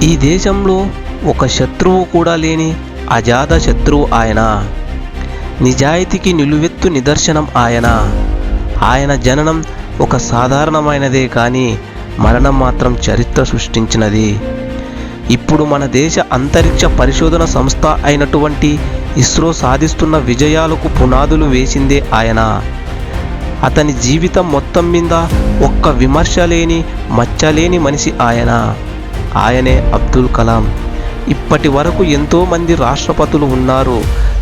ఈ దేశంలో ఒక శత్రువు కూడా లేని అజాత శత్రువు ఆయన. నిజాయితీకి నిలువెత్తు నిదర్శనం ఆయన. ఆయన జననం ఒక సాధారణమైనదే కానీ మరణం మాత్రం చరిత్ర సృష్టించినది. ఇప్పుడు మన దేశ అంతరిక్ష పరిశోధన సంస్థ అయినటువంటి ఇస్రో సాధిస్తున్న విజయాలకు పునాదులు వేసిందే ఆయన. అతని జీవితం మొత్తం మీద ఒక్క విమర్శ లేని మచ్చలేని మనిషి ఆయన. ఆయనే అబ్దుల్ కలాం. ఇప్పటి వరకు ఎంతోమంది రాష్ట్రపతులు ఉన్నారు,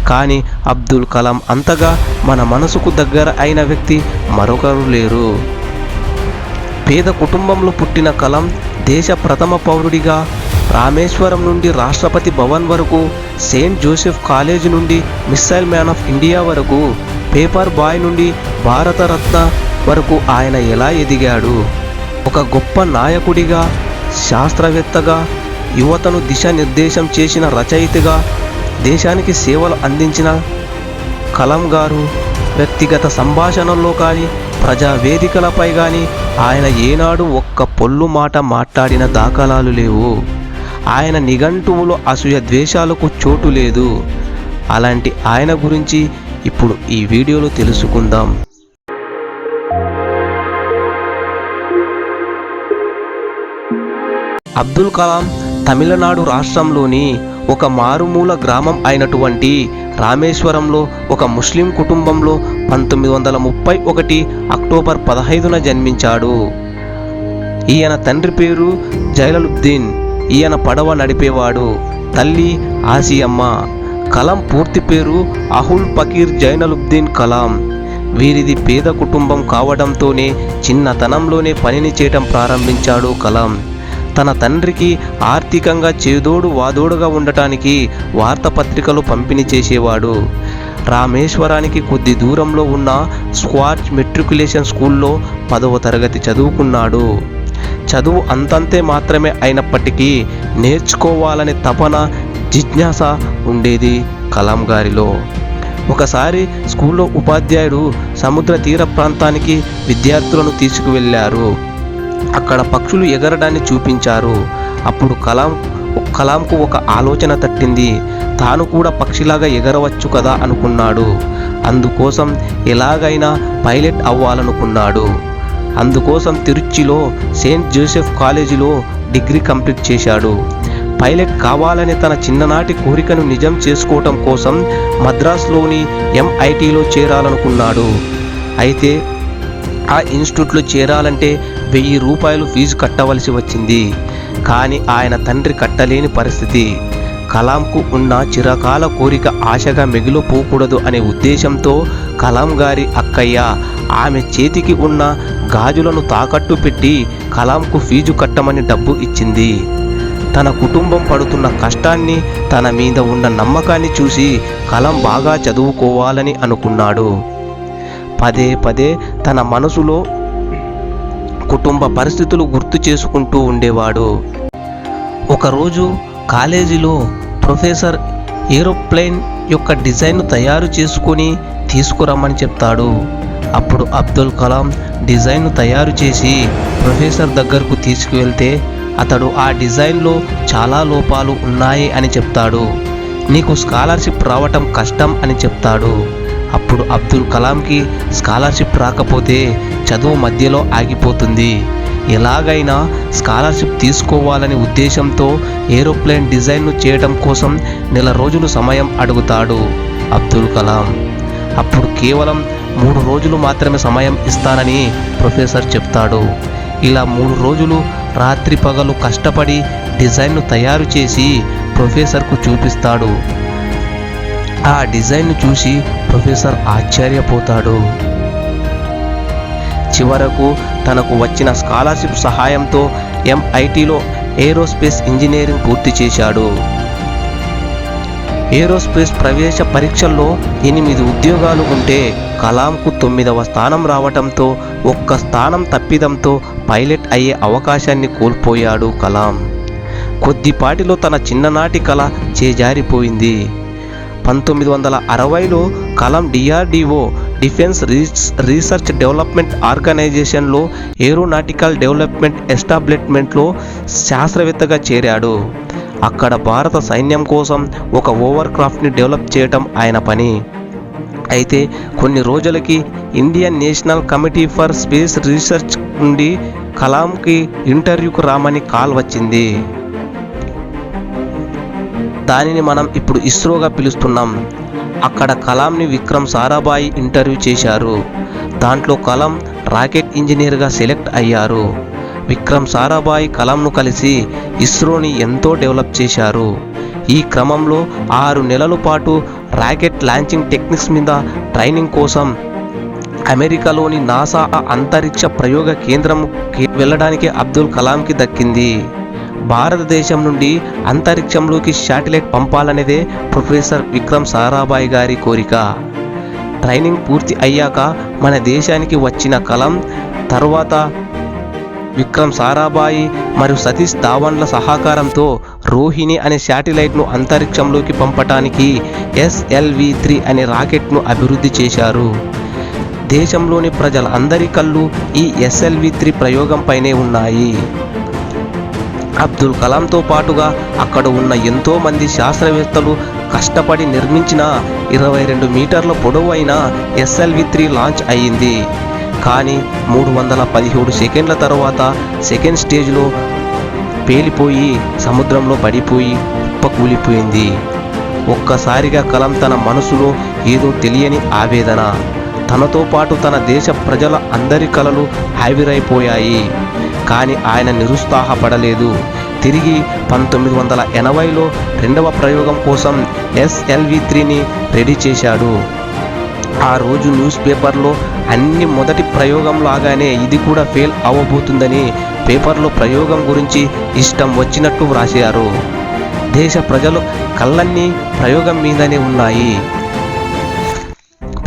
కానీ అబ్దుల్ కలాం అంతగా మన మనసుకు దగ్గర అయిన వ్యక్తి మరొకరు లేరు. పేద కుటుంబంలో పుట్టిన కలాం దేశ ప్రథమ పౌరుడిగా రామేశ్వరం నుండి రాష్ట్రపతి భవన్ వరకు, సెయింట్ జోసెఫ్ కాలేజ్ నుండి మిస్సైల్ మ్యాన్ ఆఫ్ ఇండియా వరకు, పేపర్ బాయ్ నుండి భారతరత్న వరకు ఆయన ఎలా ఎదిగాడు? ఒక గొప్ప నాయకుడిగా, శాస్త్రవేత్తగా, యువతను దిశానిర్దేశం చేసిన రచయితగా, దేశానికి సేవలు అందించిన కలాం గారు వ్యక్తిగత సంభాషణల్లో కానీ, ప్రజావేదికలపై కానీ ఆయన ఏనాడు ఒక్క పొల్లు మాట మాట్లాడిన దాఖలాలు లేవు. ఆయన నిఘంటువులో అసూయ ద్వేషాలకు చోటు లేదు. అలాంటి ఆయన గురించి ఇప్పుడు ఈ వీడియోలో తెలుసుకుందాం. అబ్దుల్ కలాం తమిళనాడు రాష్ట్రంలోని ఒక మారుమూల గ్రామం అయినటువంటి రామేశ్వరంలో ఒక ముస్లిం కుటుంబంలో 1931 అక్టోబర్ 15న జన్మించాడు. ఈయన తండ్రి పేరు జైలలుద్దీన్. ఈయన పడవ నడిపేవాడు. తల్లి ఆసియమ్మ. కలాం పూర్తి పేరు అహుల్ ఫకీర్ జైనలుద్దీన్ కలాం. వీరిది పేద కుటుంబం కావడంతోనే చిన్నతనంలోనే పనిని చేయటం ప్రారంభించాడు కలాం. తన తండ్రికి ఆర్థికంగా చేదోడు వాదోడుగా ఉండటానికి వార్తాపత్రికలు పంపిణీ చేసేవాడు. రామేశ్వరానికి కొద్ది దూరంలో ఉన్న స్క్వార్చ్ మెట్రికులేషన్ స్కూల్లో 10వ తరగతి చదువుకున్నాడు. చదువు అంతంతే మాత్రమే అయినప్పటికీ నేర్చుకోవాలనే తపన, జిజ్ఞాస ఉండేది కలాం గారిలో. ఒకసారి స్కూల్లో ఉపాధ్యాయుడు సముద్ర తీర ప్రాంతానికి విద్యార్థులను తీసుకువెళ్ళారు. అక్కడ పక్షులు ఎగరడాన్ని చూపించారు. అప్పుడు కలాంకు ఒక ఆలోచన తట్టింది. తాను కూడా పక్షిలాగా ఎగరవచ్చు కదా అనుకున్నాడు. అందుకోసం ఎలాగైనా పైలట్ అవ్వాలనుకున్నాడు. అందుకోసం తిరుచిలో సెయింట్ జోసెఫ్ కాలేజీలో డిగ్రీ కంప్లీట్ చేశాడు. పైలట్ కావాలనే తన చిన్ననాటి కోరికను నిజం చేసుకోవటం కోసం మద్రాసులోని MITలో చేరాలనుకున్నాడు. అయితే ఆ ఇన్స్టిట్యూట్లో చేరాలంటే 1000 రూపాయలు ఫీజు కట్టవలసి వచ్చింది. కానీ ఆయన తండ్రి కట్టలేని పరిస్థితి. కలాంకు ఉన్న చిరకాల కోరిక ఆశగా మిగిలిపోకూడదు అనే ఉద్దేశంతో కలాం గారి అక్కయ్య ఆమె చేతికి ఉన్న గాజులను తాకట్టు పెట్టి కలాంకు ఫీజు కట్టమని డబ్బు ఇచ్చింది. తన కుటుంబం పడుతున్న కష్టాన్ని, తన మీద ఉన్న నమ్మకాన్ని చూసి కలాం బాగా చదువుకోవాలని అనుకున్నాడు. పదే పదే తన మనసులో కుటుంబ పరిస్థితులు గుర్తు చేసుకుంటూ ఉండేవాడు. ఒకరోజు కాలేజీలో ప్రొఫెసర్ ఏరోప్లేన్ యొక్క డిజైన్ను తయారు చేసుకొని తీసుకురమ్మని చెప్తాడు. అప్పుడు అబ్దుల్ కలాం డిజైన్ను తయారు చేసి ప్రొఫెసర్ దగ్గరకు తీసుకువెళ్తే అతడు ఆ డిజైన్లో చాలా లోపాలు ఉన్నాయి అని చెప్తాడు. నీకు స్కాలర్షిప్ రావటం కష్టం అని చెప్తాడు. అప్పుడు అబ్దుల్ కలాంకి స్కాలర్షిప్ రాకపోతే చదువు మధ్యలో ఆగిపోతుంది. ఎలాగైనా స్కాలర్షిప్ తీసుకోవాలని ఉద్దేశంతో ఏరోప్లేన్ డిజైన్ను చేయడం కోసం 1 నెల రోజులు సమయం అడుగుతాడు అబ్దుల్ కలాం. అప్పుడు కేవలం 3 రోజులు మాత్రమే సమయం ఇస్తానని ప్రొఫెసర్ చెప్తాడు. ఇలా 3 రోజులు రాత్రి పగలు కష్టపడి డిజైన్ను తయారు చేసి ప్రొఫెసర్కు చూపిస్తాడు. ఆ డిజైన్ను చూసి ప్రొఫెసర్ ఆశ్చర్యపోతాడు. చివరకు తనకు వచ్చిన స్కాలర్షిప్ సహాయంతో MITలో ఏరోస్పేస్ ఇంజనీరింగ్ పూర్తి చేశాడు. ఏరోస్పేస్ ప్రవేశ పరీక్షల్లో 8 ఉద్యోగాలు ఉంటే కలాంకు 9వ స్థానం రావటంతో 1 స్థానం తప్పిదంతో పైలట్ అయ్యే అవకాశాన్ని కోల్పోయాడు కలాం. కొద్దిపాటిలో తన చిన్ననాటి కల చేజారిపోయింది. 1960లో Kalam DRDO defence research development ఆర్గనైజేషన్లో ఏరోనాటికల్ డెవలప్మెంట్ ఎస్టాబ్లిష్మెంట్లో శాస్త్రవేత్తగా చేరాడు. అక్కడ భారత సైన్యం కోసం ఒక ఓవర్ క్రాఫ్ట్ని డెవలప్ చేయటం ఆయన పని. అయితే కొన్ని రోజులకి Indian national committee for space research నుండి కలాంకి ఇంటర్వ్యూకు రామని కాల్ వచ్చింది. దానిని మనం ఇప్పుడు ఇస్రోగా పిలుస్తున్నాం. అక్కడ కలాంని విక్రమ్ సారాభాయ్ ఇంటర్వ్యూ చేశారు. దాంట్లో కలాం రాకెట్ ఇంజనీర్గా సెలెక్ట్ అయ్యారు. విక్రమ్ సారాభాయ్ కలాంను కలిసి ఇస్రోని ఎంతో డెవలప్ చేశారు. ఈ క్రమంలో 6 నెలల పాటు రాకెట్ లాంచింగ్ టెక్నిక్స్ మీద ట్రైనింగ్ కోసం అమెరికాలోని నాసా అంతరిక్ష ప్రయోగ కేంద్రంకి వెళ్ళడానికి అబ్దుల్ కలాంకి దక్కింది. భారతదేశం నుండి అంతరిక్షంలోకి శాటిలైట్ పంపాలనేదే ప్రొఫెసర్ విక్రమ్ సారాభాయ్ గారి కోరిక. ట్రైనింగ్ పూర్తి అయ్యాక మన దేశానికి వచ్చిన కలాం తర్వాత విక్రమ్ సారాభాయ్ మరియు సతీష్ ధావన్ల సహకారంతో రోహిణి అనే శాటిలైట్ను అంతరిక్షంలోకి పంపటానికి SLV-3 అనే రాకెట్ను అభివృద్ధి చేశారు. దేశంలోని ప్రజలందరి కళ్ళు ఈ SLV-3 ప్రయోగంపైనే ఉన్నాయి. అబ్దుల్ కలాంతో పాటుగా అక్కడ ఉన్న ఎంతోమంది శాస్త్రవేత్తలు కష్టపడి నిర్మించిన 22 మీటర్ల పొడవైన SLV-3 లాంచ్ అయ్యింది. కానీ 317 సెకండ్ల తర్వాత సెకండ్ స్టేజ్లో పేలిపోయి సముద్రంలో పడిపోయి కుప్పకూలిపోయింది. ఒక్కసారిగా కలాం తన మనసులో ఏదో తెలియని ఆవేదన, తనతో పాటు తన దేశ ప్రజల అందరి కలలు ఆవిరైపోయాయి. కానీ ఆయన నిరుత్సాహపడలేదు. తిరిగి 1980లో 2వ ప్రయోగం కోసం SLV-3ని రెడీ చేశాడు. ఆ రోజు న్యూస్ పేపర్లో అన్ని మొదటి ప్రయోగం లాగానే ఇది కూడా ఫెయిల్ అవ్వబోతుందని పేపర్లో ప్రయోగం గురించి ఇష్టం వచ్చినట్టు వ్రాసారు. దేశ ప్రజలు కళ్ళన్నీ ప్రయోగం మీదనే ఉన్నాయి.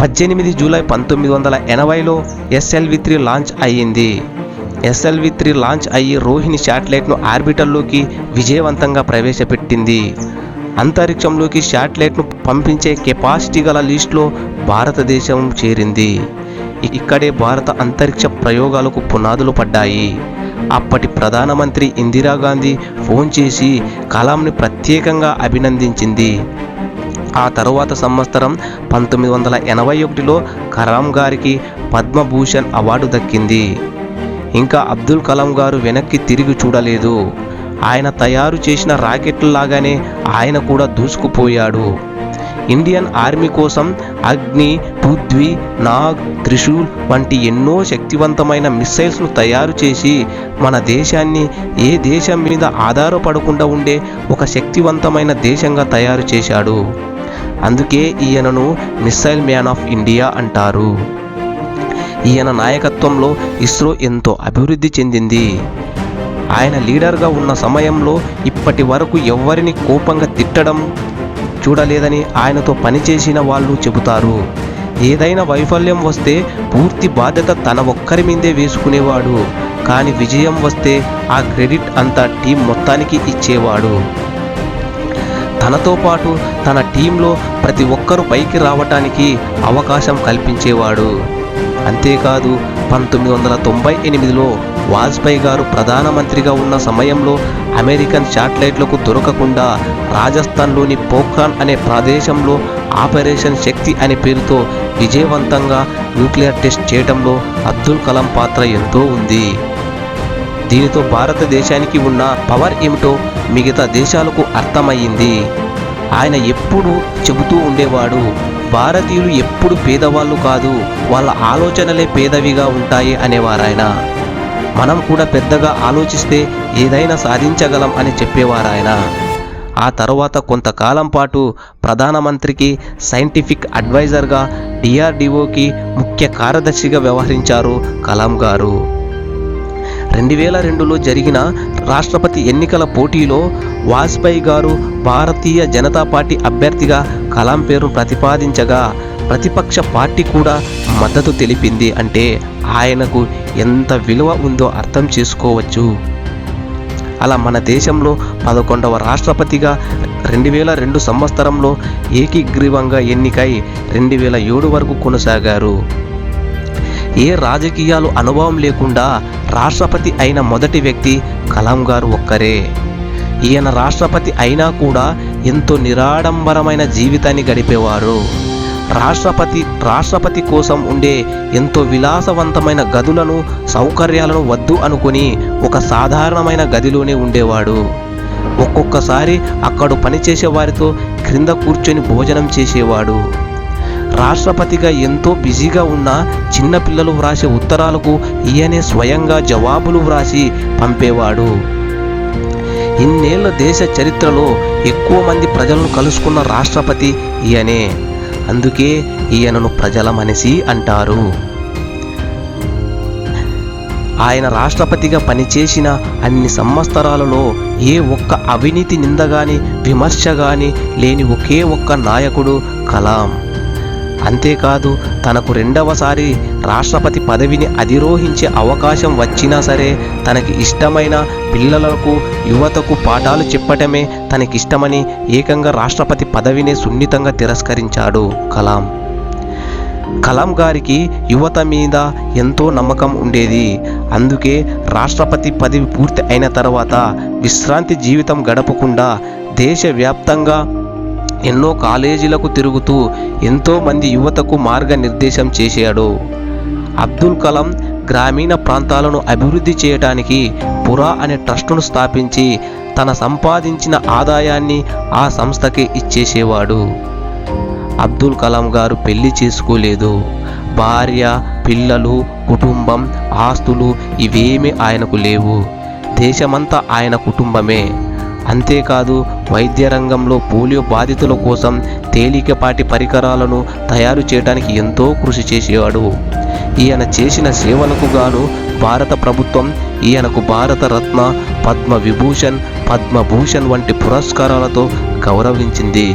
18 జూలై 1980లో SLV-3 లాంచ్ అయ్యింది. SLV-3 లాంచ్ అయ్యి రోహిణి శాటిలైట్ను ఆర్బిటల్లోకి విజయవంతంగా ప్రవేశపెట్టింది. అంతరిక్షంలోకి శాటిలైట్ను పంపించే కెపాసిటీ గల లిస్టులో భారతదేశం చేరింది. ఇక్కడే భారత అంతరిక్ష ప్రయోగాలకు పునాదులు పడ్డాయి. అప్పటి ప్రధానమంత్రి ఇందిరాగాంధీ ఫోన్ చేసి కలాంని ప్రత్యేకంగా అభినందించింది. ఆ తరువాత సంవత్సరం 1981లో కలాం గారికి పద్మభూషణ్ అవార్డు దక్కింది. ఇంకా అబ్దుల్ కలాం గారు వెనక్కి తిరిగి చూడలేదు. ఆయన తయారు చేసిన రాకెట్లలాగానే ఆయన కూడా దూసుకుపోయాడు. ఇండియన్ ఆర్మీ కోసం అగ్ని, పృథ్వీ, నాగ్, త్రిశూల్ వంటి ఎన్నో శక్తివంతమైన మిస్సైల్స్ను తయారు చేసి మన దేశాన్ని ఏ దేశం మీద ఆధారపడకుండా ఉండే ఒక శక్తివంతమైన దేశంగా తయారు చేశాడు. అందుకే ఈయనను మిస్సైల్ మ్యాన్ ఆఫ్ ఇండియా అంటారు. ఈయన నాయకత్వంలో ఇస్రో ఎంతో అభివృద్ధి చెందింది. ఆయన లీడర్గా ఉన్న సమయంలో ఇప్పటి వరకు ఎవ్వరిని కోపంగా తిట్టడం చూడలేదని ఆయనతో పనిచేసిన వాళ్ళు చెబుతారు. ఏదైనా వైఫల్యం వస్తే పూర్తి బాధ్యత తన ఒక్కరి మీదే వేసుకునేవాడు. కానీ విజయం వస్తే ఆ క్రెడిట్ అంతా టీం మొత్తానికి ఇచ్చేవాడు. తనతో పాటు తన టీంలో ప్రతి ఒక్కరూ పైకి రావటానికి అవకాశం కల్పించేవాడు. అంతేకాదు 1998లో వాజ్పేయి గారు ప్రధానమంత్రిగా ఉన్న సమయంలో అమెరికన్ శాటిలైట్లకు దొరకకుండా రాజస్థాన్లోని పోఖ్రాన్ అనే ప్రదేశంలో ఆపరేషన్ శక్తి అనే పేరుతో విజయవంతంగా న్యూక్లియర్ టెస్ట్ చేయడంలో అబ్దుల్ కలాం పాత్ర ఎంతో ఉంది. దీనితో భారతదేశానికి ఉన్న పవర్ ఏమిటో మిగతా దేశాలకు అర్థమయ్యింది. ఆయన ఎప్పుడు చెబుతూ ఉండేవాడు, భారతీయులు ఎప్పుడు పేదవాళ్ళు కాదు, వాళ్ళ ఆలోచనలే పేదవిగా ఉంటాయి అనేవారాయన. మనం కూడా పెద్దగా ఆలోచిస్తే ఏదైనా సాధించగలం అని చెప్పేవారాయన. ఆ తర్వాత కొంతకాలం పాటు ప్రధానమంత్రికి సైంటిఫిక్ అడ్వైజర్గా DRDOకి ముఖ్య కార్యదర్శిగా వ్యవహరించారు కలాం గారు. 2002లో జరిగిన రాష్ట్రపతి ఎన్నికల పోటీలో వాజ్పేయి గారు భారతీయ జనతా పార్టీ అభ్యర్థిగా కలాం పేరు ప్రతిపాదించగా ప్రతిపక్ష పార్టీ కూడా మద్దతు తెలిపింది. అంటే ఆయనకు ఎంత విలువ ఉందో అర్థం చేసుకోవచ్చు. అలా మన దేశంలో 11వ రాష్ట్రపతిగా 2002 సంవత్సరంలో ఏకీగ్రీవంగా ఎన్నికై 2007 వరకు కొనసాగారు. ఏ రాజకీయాలు అనుభవం లేకుండా రాష్ట్రపతి అయిన మొదటి వ్యక్తి కలాం గారు ఒక్కరే. ఈయన రాష్ట్రపతి అయినా కూడా ఎంతో నిరాడంబరమైన జీవితాన్ని గడిపేవారు. రాష్ట్రపతి కోసం ఉండే ఎంతో విలాసవంతమైన గదులను, సౌకర్యాలను వద్దు అనుకుని ఒక సాధారణమైన గదిలోనే ఉండేవాడు. ఒక్కొక్కసారి అక్కడ పనిచేసే వారితో క్రింద కూర్చొని భోజనం చేసేవాడు. రాష్ట్రపతిగా ఎంతో బిజీగా ఉన్న చిన్నపిల్లలు వ్రాసే ఉత్తరాలకు ఈయనే స్వయంగా జవాబులు వ్రాసి పంపేవాడు. ఇన్నేళ్ల దేశ చరిత్రలో ఎక్కువ మంది ప్రజలను కలుసుకున్న రాష్ట్రపతి ఈయనే. అందుకే ఈయనను ప్రజల మనిషి అంటారు. ఆయన రాష్ట్రపతిగా పనిచేసిన అన్ని సంవత్సరాలలో ఏ ఒక్క అవినీతి నింద గాని, విమర్శ గాని లేని ఒకే ఒక్క నాయకుడు కలాం. అంతేకాదు, తనకు రెండవసారి రాష్ట్రపతి పదవిని అధిరోహించే అవకాశం వచ్చినా సరే తనకి ఇష్టమైన పిల్లలకు, యువతకు పాఠాలు చెప్పటమే తనకిష్టమని ఏకంగా రాష్ట్రపతి పదవినే సున్నితంగా తిరస్కరించాడు కలాం. కలాం గారికి యువత మీద ఎంతో నమ్మకం ఉండేది. అందుకే రాష్ట్రపతి పదవి పూర్తి అయిన తర్వాత విశ్రాంతి జీవితం గడపకుండా దేశవ్యాప్తంగా ఎన్నో కాలేజీలకు తిరుగుతూ ఎంతోమంది యువతకు మార్గనిర్దేశం చేశాడు. అబ్దుల్ కలాం గ్రామీణ ప్రాంతాలను అభివృద్ధి చేయడానికి పురా అనే ట్రస్టును స్థాపించి తన సంపాదించిన ఆదాయాన్ని ఆ సంస్థకి ఇచ్చేసేవాడు. అబ్దుల్ కలాం గారు పెళ్లి చేసుకోలేదు. భార్య, పిల్లలు, కుటుంబం, ఆస్తులు ఇవేమీ ఆయనకు లేవు. దేశమంతా ఆయన కుటుంబమే. అంతేకాదు, వైద్య రంగంలో పోలియో బాధితుల కోసం తేలికపాటి పరికరాలను తయారు చేయడానికి ఎంతో కృషి చేసేవాడు. ఈయన చేసిన సేవలకు గాను భారత ప్రభుత్వం ఈయనకు భారత రత్న, పద్మ విభూషణ్, పద్మభూషణ్ వంటి పురస్కారాలతో గౌరవించింది.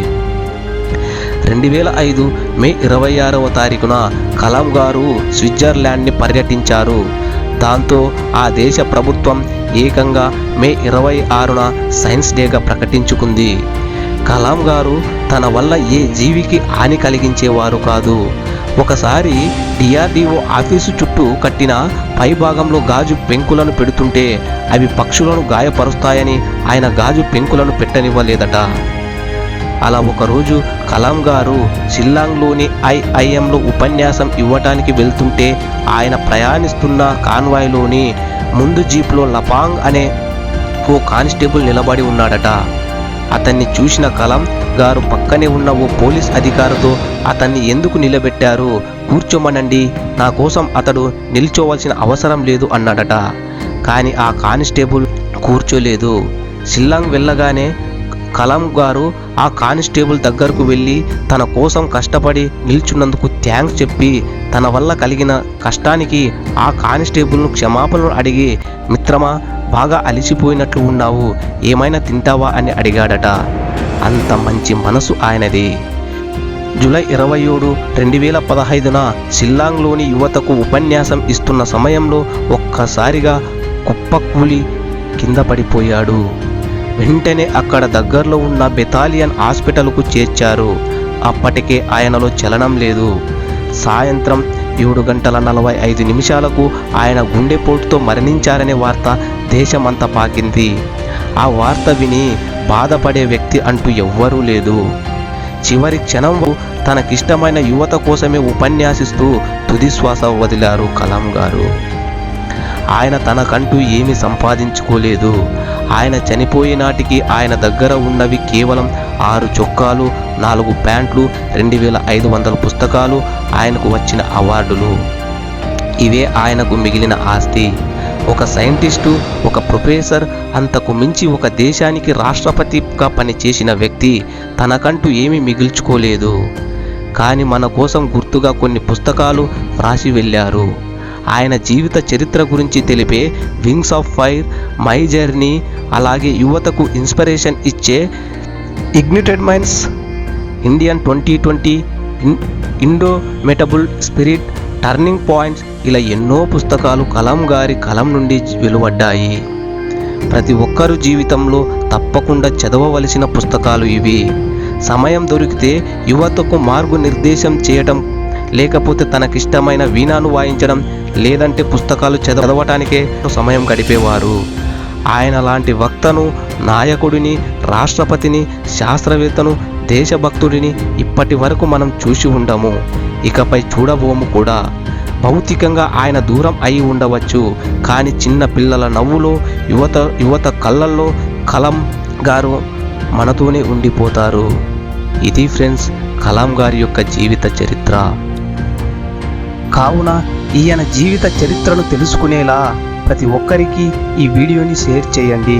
2005 మే 26వ తారీఖున కలాం గారు స్విట్జర్లాండ్ని పర్యటించారు. దాంతో ఆ దేశ ప్రభుత్వం ఏకంగా మే 26న సైన్స్ డేగా ప్రకటించుకుంది. కలాం గారు తన వల్ల ఏ జీవికి హాని కలిగించేవారు కాదు. ఒకసారి DRDO ఆఫీసు చుట్టూ కట్టిన పైభాగంలో గాజు పెంకులను పెడుతుంటే అవి పక్షులను గాయపరుస్తాయని ఆయన గాజు పెంకులను పెట్టనివ్వలేదట. అలా ఒకరోజు కలాం గారు షిల్లాంగ్లోని IIMలో ఉపన్యాసం ఇవ్వటానికి వెళ్తుంటే ఆయన ప్రయాణిస్తున్న కాన్వాయ్లోని ముందు జీప్లో లపాంగ్ అనే ఓ కానిస్టేబుల్ నిలబడి ఉన్నాడట. అతన్ని చూసిన కలాం గారు పక్కనే ఉన్న ఓ పోలీస్ అధికారితో అతన్ని ఎందుకు నిలబెట్టారు, కూర్చోమనండి, నా కోసం అతడు నిల్చోవలసిన అవసరం లేదు అన్నాడట. కానీ ఆ కానిస్టేబుల్ కూర్చోలేదు. షిల్లాంగ్ వెళ్ళగానే కలాం గారు ఆ కానిస్టేబుల్ దగ్గరకు వెళ్ళి తన కోసం కష్టపడి నిల్చున్నందుకు థ్యాంక్స్ చెప్పి తన వల్ల కలిగిన కష్టానికి ఆ కానిస్టేబుల్ను క్షమాపణలు అడిగి, మిత్రమా, బాగా అలిసిపోయినట్లు ఉన్నావు, ఏమైనా తింటావా అని అడిగాడట. అంత మంచి మనసు ఆయనది. జూలై 27, 2015న షిల్లాంగ్లోని యువతకు ఉపన్యాసం ఇస్తున్న సమయంలో ఒక్కసారిగా కుప్పకూలి కింద పడిపోయాడు. వెంటనే అక్కడ దగ్గరలో ఉన్న బెతాలియన్ హాస్పిటల్కు చేర్చారు. అప్పటికే ఆయనలో చలనం లేదు. సాయంత్రం 7:45 ఆయన గుండెపోటుతో మరణించారనే వార్త దేశమంతా పాకింది. ఆ వార్త విని బాధపడే వ్యక్తి అంటూ ఎవ్వరూ లేదు. చివరి క్షణం తనకిష్టమైన యువత కోసమే ఉపన్యాసిస్తూ తుదిశ్వాస వదిలారు కలాం గారు. ఆయన తనకంటూ ఏమీ సంపాదించుకోలేదు. ఆయన చనిపోయే నాటికి ఆయన దగ్గర ఉన్నవి కేవలం 6 చొక్కాలు, 4 ప్యాంట్లు, 2500 పుస్తకాలు, ఆయనకు వచ్చిన అవార్డులు. ఇవే ఆయనకు మిగిలిన ఆస్తి. ఒక సైంటిస్టు, ఒక ప్రొఫెసర్, అంతకు మించి ఒక దేశానికి రాష్ట్రపతిగా పనిచేసిన వ్యక్తి తనకంటూ ఏమీ మిగిల్చుకోలేదు. కానీ మన కోసం గుర్తుగా కొన్ని పుస్తకాలు వ్రాసి వెళ్ళారు. ఆయన జీవిత చరిత్ర గురించి తెలిపే wings of fire, my journey, అలాగే యువతకు ఇన్స్పిరేషన్ ఇచ్చే ignited minds, Indian 2020, indomitable spirit, turning points, ఇలా ఎన్నో పుస్తకాలు కలాం గారి కలం నుండి వెలువడ్డాయి. ప్రతి ఒక్కరు జీవితంలో తప్పకుండా చదవవలసిన పుస్తకాలు ఇవి. సమయం దొరికితే యువతకు మార్గనిర్దేశం చేయటం, లేకపోతే తనకిష్టమైన వీణాను వాయించడం, లేదంటే పుస్తకాలు చదవటానికే సమయం గడిపేవారు. ఆయన లాంటి వక్తను, నాయకుడిని, రాష్ట్రపతిని, శాస్త్రవేత్తను, దేశభక్తుడిని ఇప్పటి వరకు మనం చూసి ఉండము, ఇకపై చూడబోము కూడా. భౌతికంగా ఆయన దూరం అయి ఉండవచ్చు, కానీ చిన్న పిల్లల నవ్వులో, యువత కళ్ళల్లో కలాం గారు మనతోనే ఉండిపోతారు. ఇది ఫ్రెండ్స్ కలాం గారి యొక్క జీవిత చరిత్ర. కావున ఈయన జీవిత చరిత్రను తెలుసుకునేలా ప్రతి ఒక్కరికి ఈ వీడియోని షేర్ చేయండి.